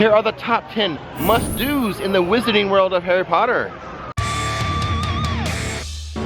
Here are the top 10 must-dos in the Wizarding World of Harry Potter.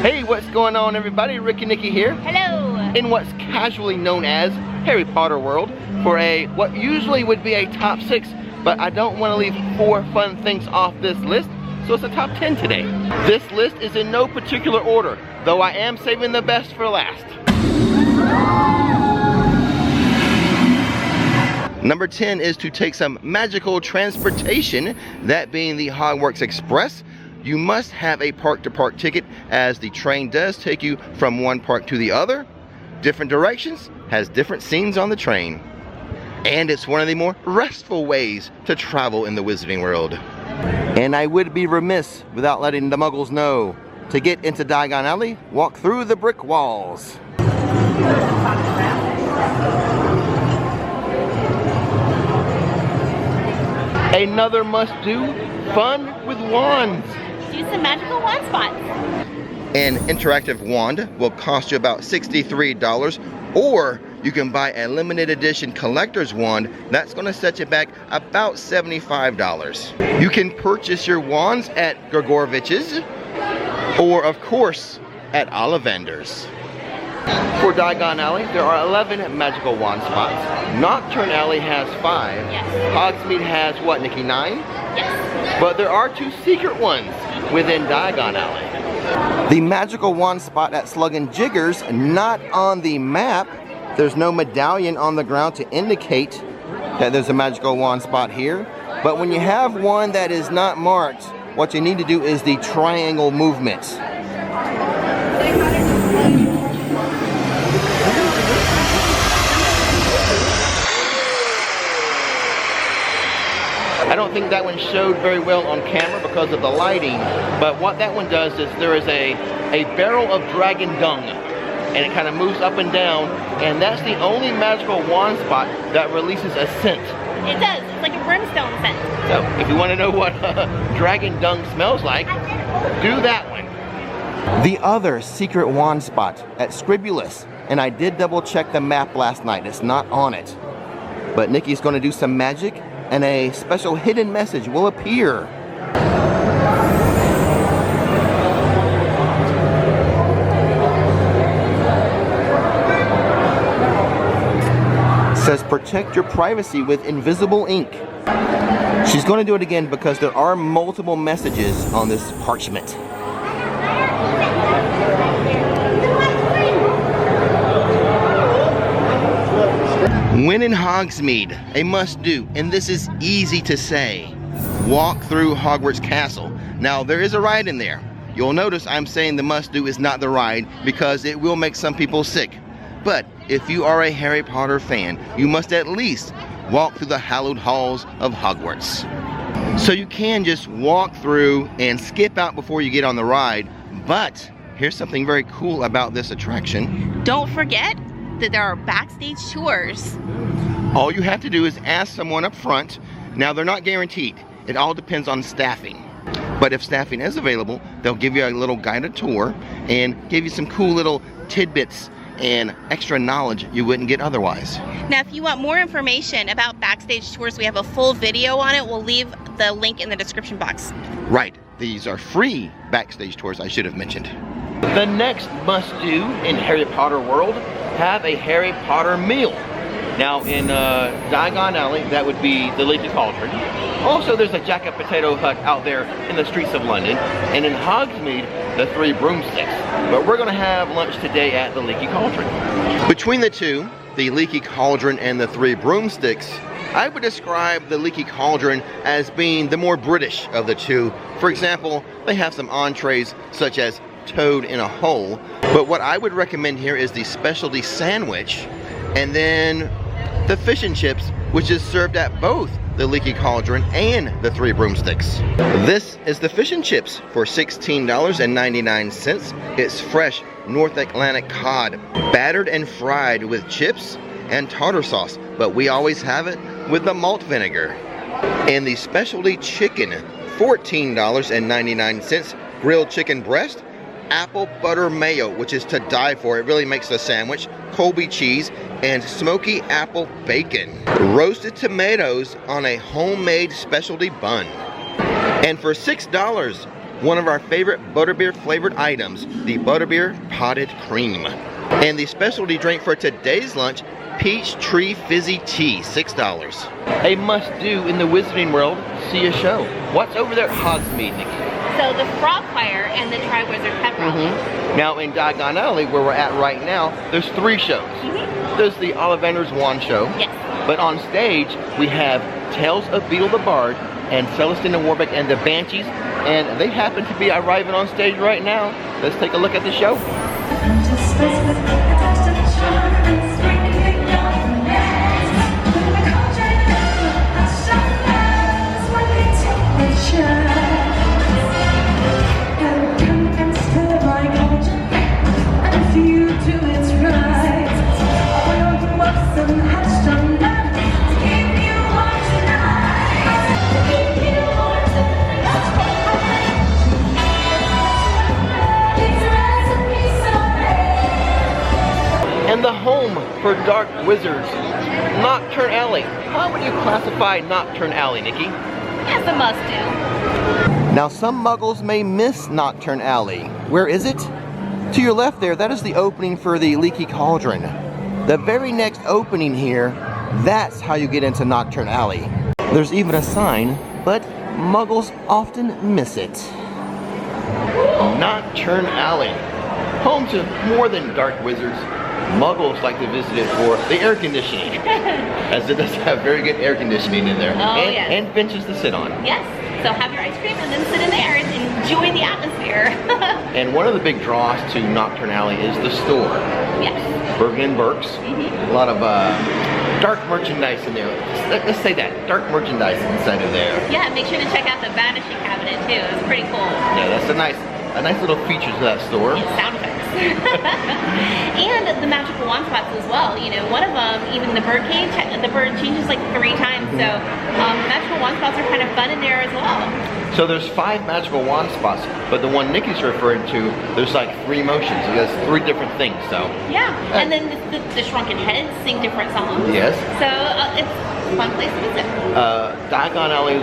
Hey, what's going on everybody? Ricky Nikki here. Hello. In what's casually known as Harry Potter World for what usually would be a top 6, but I don't want to leave 4 fun things off this list, so it's a top 10 today. This list is in no particular order, though I am saving the best for last. Number 10 is to take some magical transportation, that being the Hogwarts Express. You must have a park-to-park ticket, as the train does take you from one park to the other. Different directions, has different scenes on the train. And it's one of the more restful ways to travel in the Wizarding World. And I would be remiss without letting the Muggles know. To get into Diagon Alley, walk through the brick walls. Another must-do, fun with wands. Do some magical wand spots. An interactive wand will cost you about $63, or you can buy a limited edition collector's wand. That's going to set you back about $75. You can purchase your wands at Gringotts, or of course at Ollivander's. For Diagon Alley, there are 11 magical wand spots. Knockturn Alley has 5. Yes. Hogsmeade has what, Nikki, 9? Yes. But there are 2 secret ones within Diagon Alley. The magical wand spot at Slug and Jiggers, not on the map. There's no medallion on the ground to indicate that there's a magical wand spot here. But when you have one that is not marked, what you need to do is the triangle movement. I don't think that one showed very well on camera because of the lighting, but what that one does is there is a barrel of dragon dung, and it kind of moves up and down, and that's the only magical wand spot that releases a scent. It does. It's like a brimstone scent. So if you want to know what dragon dung smells like, do that one. The other secret wand spot at Scribulus, and I did double check the map last night, it's not on it. But Nikki's going to do some magic, and a special hidden message will appear. It says protect your privacy with invisible ink. She's going to do it again because there are multiple messages on this parchment. When in Hogsmeade, a must-do, and this is easy to say, walk through Hogwarts Castle. Now, there is a ride in there. You'll notice I'm saying the must-do is not the ride because it will make some people sick. But if you are a Harry Potter fan, you must at least walk through the hallowed halls of Hogwarts. So you can just walk through and skip out before you get on the ride, but here's something very cool about this attraction. Don't forget that there are backstage tours. All you have to do is ask someone up front. Now, they're not guaranteed. It all depends on staffing. But if staffing is available, they'll give you a little guided tour and give you some cool little tidbits and extra knowledge you wouldn't get otherwise. Now, if you want more information about backstage tours, we have a full video on it. We'll leave the link in the description box. Right. These are free backstage tours, I should have mentioned. The next must-do in Harry Potter World, have a Harry Potter meal. Now in Diagon Alley, that would be the Leaky Cauldron. Also, there's a Jacket Potato Hut out there in the streets of London. And in Hogsmeade, the 3 Broomsticks. But we're gonna have lunch today at the Leaky Cauldron. Between the two, the Leaky Cauldron and the 3 Broomsticks, I would describe the Leaky Cauldron as being the more British of the two. For example, they have some entrees such as toad in a hole, but what I would recommend here is the specialty sandwich, and then the fish and chips, which is served at both the Leaky Cauldron and the 3 Broomsticks. This is the fish and chips for $16.99. It's fresh North Atlantic cod, battered and fried with chips and tartar sauce, but we always have it with the malt vinegar. And the specialty chicken, $14.99, grilled chicken breast, apple butter mayo, which is to die for. It really makes the sandwich. Colby cheese and smoky apple bacon. Roasted tomatoes on a homemade specialty bun. And for $6, one of our favorite Butterbeer flavored items, the Butterbeer potted cream. And the specialty drink for today's lunch, peach tree fizzy tea, $6. A must do in the Wizarding World, see a show. What's over there at Hogsmeade, Nikki? So the Frog Choir and the Tri-Wizard Pep Rally. Now in Diagon Alley, where we're at right now, there's 3 shows. There's the Ollivander's Wand Show. Yes. But on stage, we have Tales of Beetle the Bard and Celestina Warbeck and the Banshees. And they happen to be arriving on stage right now. Let's take a look at the show. And the home for dark wizards, Knockturn Alley. How would you classify Knockturn Alley, Nikki? Yes, a must do. Now some muggles may miss Knockturn Alley. Where is it? To your left there, that is the opening for the Leaky Cauldron. The very next opening here, that's how you get into Knockturn Alley. There's even a sign, but muggles often miss it. Knockturn Alley, home to more than dark wizards. Muggles like to visit it for the air conditioning, as it does have very good air conditioning in there, and benches to sit on. Yes, so have your ice cream and then sit in there and enjoy the atmosphere. And one of the big draws to Knockturn Alley is the store. Yes. Bergen & Burke's. A lot of dark merchandise in there. Let's say that, dark merchandise inside of there. Yeah, make sure to check out the vanishing cabinet too. It's pretty cool. Yeah, that's a nice little feature to that store. Yeah, sound effects. And the magical wand spots as well. You know, one of them, even the bird cage, the bird changes like 3 times. So magical wand spots are kind of fun in there as well. So there's 5 magical wand spots, but the one Nikki's referring to, there's like 3 motions. It does 3 different things. So yeah, and then the shrunken heads sing different songs. Yes. So it's a fun place to visit. Diagon Alley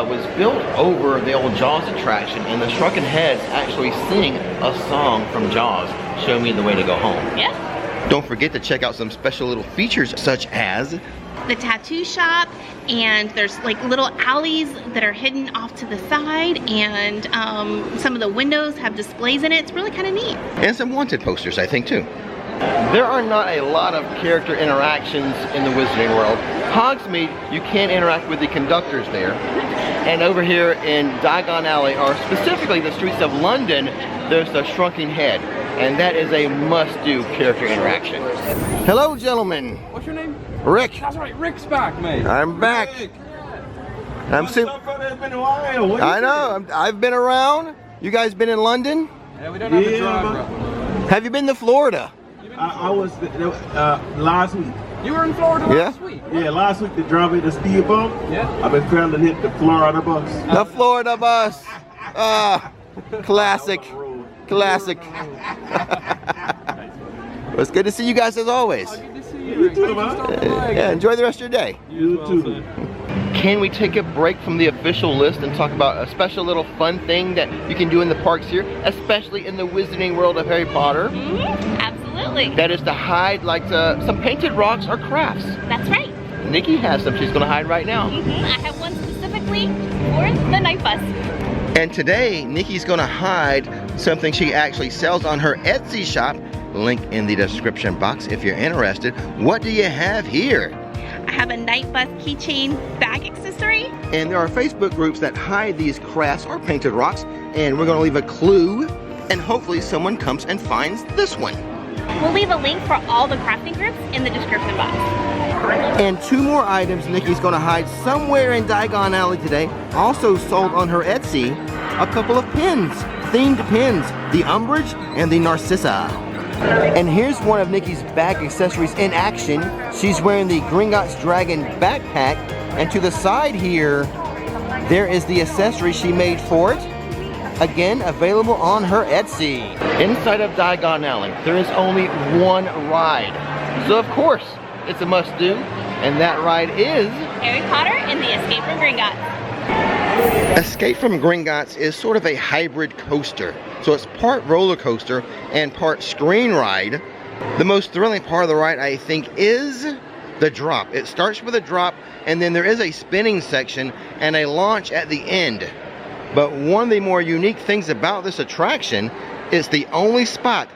was built over the old Jaws attraction, and the shrunken heads actually sing a song from Jaws, Show Me the Way to Go Home. Yeah. Don't forget to check out some special little features such as the tattoo shop, and there's like little alleys that are hidden off to the side, and some of the windows have displays in it. It's really kind of neat. And some wanted posters, I think, too. There are not a lot of character interactions in the Wizarding World. Hogsmeade, you can interact with the conductors there. And over here in Diagon Alley, or specifically the streets of London, there's the Shrunken Head. And that is a must-do character interaction. Hello, gentlemen. What's your name? Rick. That's right, Rick's back, mate. I'm back. Rick. I'm It's been a while. I know. I've been around. You guys been in London? Yeah, we don't have a drive. Have you been to Florida? I was last week. You were in Florida last week? Yeah, last week the drive at the steel bump. Yeah. I've been trying to hit the Florida bus. The Florida bus. Classic. Classic. Well, it's good to see you guys as always. Good to see you, You Rick. too, Thanks for man. stopping by. Yeah, enjoy the rest of your day. You too. Can we take a break from the official list and talk about a special little fun thing that you can do in the parks here, especially in the Wizarding World of Harry Potter? Absolutely. That is to hide like some painted rocks or crafts. That's right. Nikki has some she's going to hide right now. I have one specifically for the night bus. And today, Nikki's going to hide something she actually sells on her Etsy shop. Link in the description box if you're interested. What do you have here? I have a night bus keychain bag accessory. And there are Facebook groups that hide these crafts or painted rocks, and we're going to leave a clue, and hopefully someone comes and finds this one. We'll leave a link for all the crafting groups in the description box. And 2 more items Nikki's going to hide somewhere in Diagon Alley today, also sold on her Etsy, a couple of pins, themed pins, the Umbridge and the Narcissa. And here's one of Nikki's bag accessories in action. She's wearing the Gringotts Dragon backpack, and to the side here, there is the accessory she made for it. Again, available on her Etsy. Inside of Diagon Alley, there is only one ride. So of course, it's a must-do, and that ride is Harry Potter and the Escape from Gringotts. Escape from Gringotts is sort of a hybrid coaster. So it's part roller coaster and part screen ride. The most thrilling part of the ride, I think, is the drop. It starts with a drop, and then there is a spinning section and a launch at the end. But one of the more unique things about this attraction is the only spot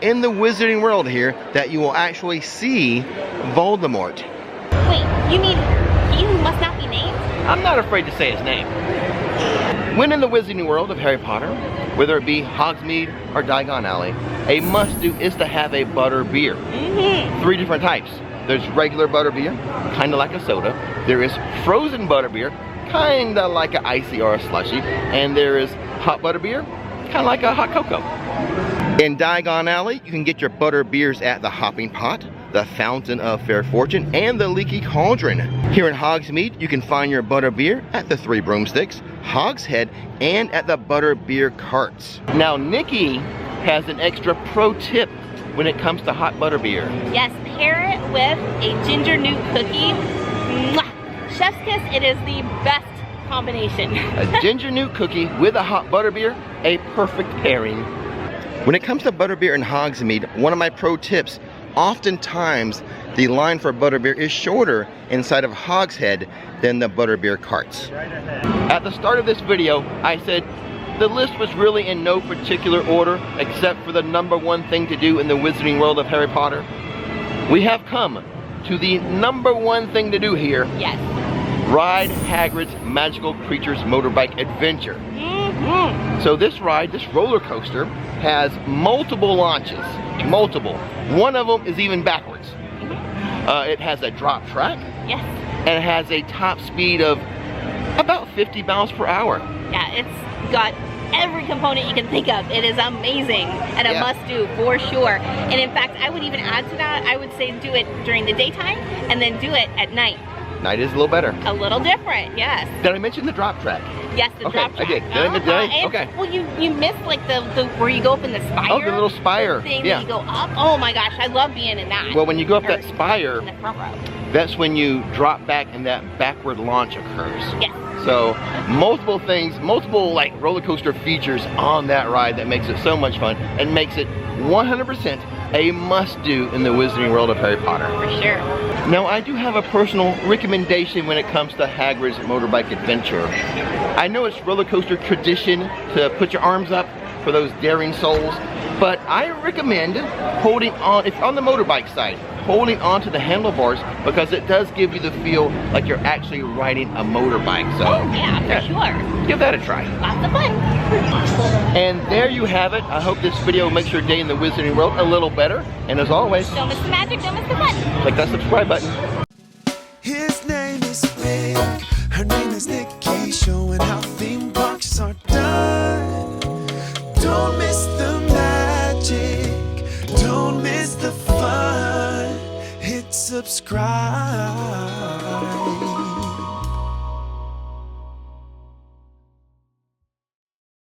in the Wizarding World here that you will actually see Voldemort. Wait, you mean he who must not be named? I'm not afraid to say his name. When in the Wizarding World of Harry Potter, whether it be Hogsmeade or Diagon Alley, a must-do is to have a butterbeer. 3 different types. There's regular butterbeer, kind of like a soda. There is frozen butterbeer, kind of like an icy or a slushy. And there is hot butterbeer, kind of like a hot cocoa. In Diagon Alley, you can get your butterbeers at the Hopping Pot, the Fountain of Fair Fortune, and the Leaky Cauldron. Here in Hogsmeade, you can find your butterbeer at the 3 Broomsticks, Hogshead, and at the Butterbeer Carts. Now, Nikki has an extra pro tip when it comes to hot butterbeer. Yes, pair it with a ginger newt cookie. Mwah! Chef's kiss, it is the best combination. A ginger newt cookie with a hot butterbeer, a perfect pairing. When it comes to butterbeer in Hogsmeade, one of my pro tips, oftentimes the line for butterbeer is shorter inside of Hogshead than the Butterbeer Carts. At the start of this video, I said the list was really in no particular order except for the #1 thing to do in the Wizarding World of Harry Potter. We have come to the #1 thing to do here. Yes. Ride Hagrid's Magical Creatures Motorbike Adventure. So this ride, this roller coaster, has multiple launches. Multiple. One of them is even backwards. It has a drop track. Yes. And it has a top speed of about 50 miles per hour. Yeah, it's got every component you can think of. It is amazing and a must-do for sure. And in fact, I would even add to that, I would say do it during the daytime and then do it at night. Night is a little better. A little different, yes. Did I mention the drop track? Yes, the drop track. I did. Did I? And, Okay. well, you missed like the where you go up in the spire. Oh, the little spire. Thing Yeah. where you go up. Oh my gosh, I love being in that. Well, when you go up that spire, in the front row. that's when you drop back and that backward launch occurs. Yes. So multiple things, multiple like roller coaster features on that ride that makes it so much fun and makes it 100% a must-do in the Wizarding World of Harry Potter. For sure. Now, I do have a personal recommendation when it comes to Hagrid's Motorbike Adventure. I know it's roller coaster tradition to put your arms up for those daring souls, but I recommend holding on, if on the motorbike side, holding on to the handlebars because it does give you the feel like you're actually riding a motorbike. So, yeah, for sure. Give that a try. Lots of fun. And there you have it. I hope this video makes your day in the Wizarding World a little better. And as always, Don't miss the magic, don't miss the fun. click that subscribe button. His name is Rick, her name is Nikki, showing how theme parks are done. Don't miss the magic, don't miss the fun. Hit subscribe.